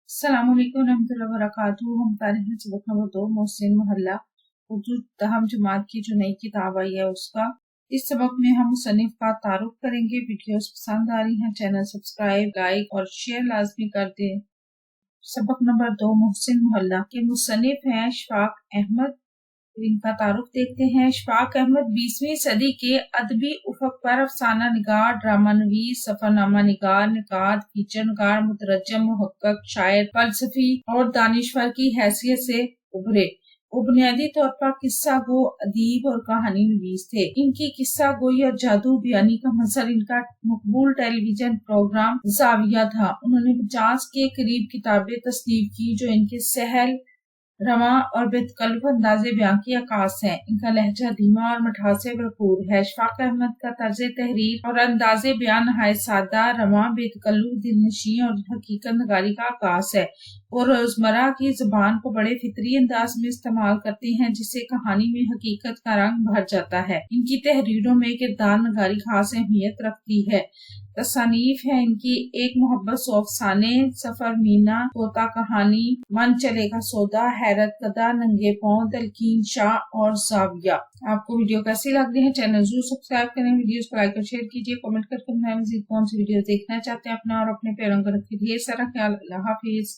अस्सलाम वालेकुम रहमतुल्लाहि व बरकातुहू। हम तारीख में सबक नंबर 2 मोहसिन मोहल्ला उर्दू तहम जमात की जो नई किताब आई है उसका। इस सबक में हम मुसन्निफ का तारुफ करेंगे। वीडियोस पसंद आ रही हैं चैनल सब्सक्राइब लाइक और शेयर लाजमी कर दें। सबक नंबर 2 मोहसिन मोहल्ला के मुसन्निफ हैं इशफाक अहमद। इनका तारुफ देखते हैं। इशफाक अहमद 20वीं सदी के अदबी उफक पर अफसाना निगार, ड्रामा नवीस, सफरनामा निगार, निकात, फीचर निगार, मुतरज्जम, मुहक्कक, शायर, फलसफी और दानिशवर की हैसियत से उभरे। वो बुनियादी तौर पर किस्सा गो, अदीब और कहानी नवीस थे। इनकी किस्सा गोई और जादू बयानी का मंसर इनका मकबूल टेलीविजन प्रोग्राम जाविया था। उन्होंने 50 के करीब किताबें तस्नीफ की जो इनके सहल, रमा और बेतकल्लुफ अंदाज़े बयां की अक्कास है। इनका लहजा धीमा और मिठास से भरपूर है। इशफाक अहमद का तर्ज तहरीर और अंदाज़े बयान नहायत सादा, रमा, बेतकल्लुफ, दिलनशी और हकीकत नगारी का अक्कास है। वो रोजमर्रा की जुबान को बड़े फितरी अंदाज में इस्तेमाल करते हैं जिससे कहानी में हकीकत का रंग भर जाता है। इनकी तहरीरों में किरदार नगारी खास अहमियत रखती है। तसानीफ है इनकी एक मोहब्बत सौ अफसाने, सफर मीना, तोता कहानी, मन चलेगा सौदा, हैरत कदा, नंगे पाँव, तलकीन शाह और जाविया। आपको वीडियो कैसी लग रही है चैनल जरूर सब्सक्राइब करें, वीडियोस को लाइक और शेयर कीजिए, कमेंट करके बताएं मजीद कौन सी वीडियो देखना चाहते हैं। अपना और अपने प्यारों को रखिए ढेर सारा ख्याल। अल्लाह हाफिज।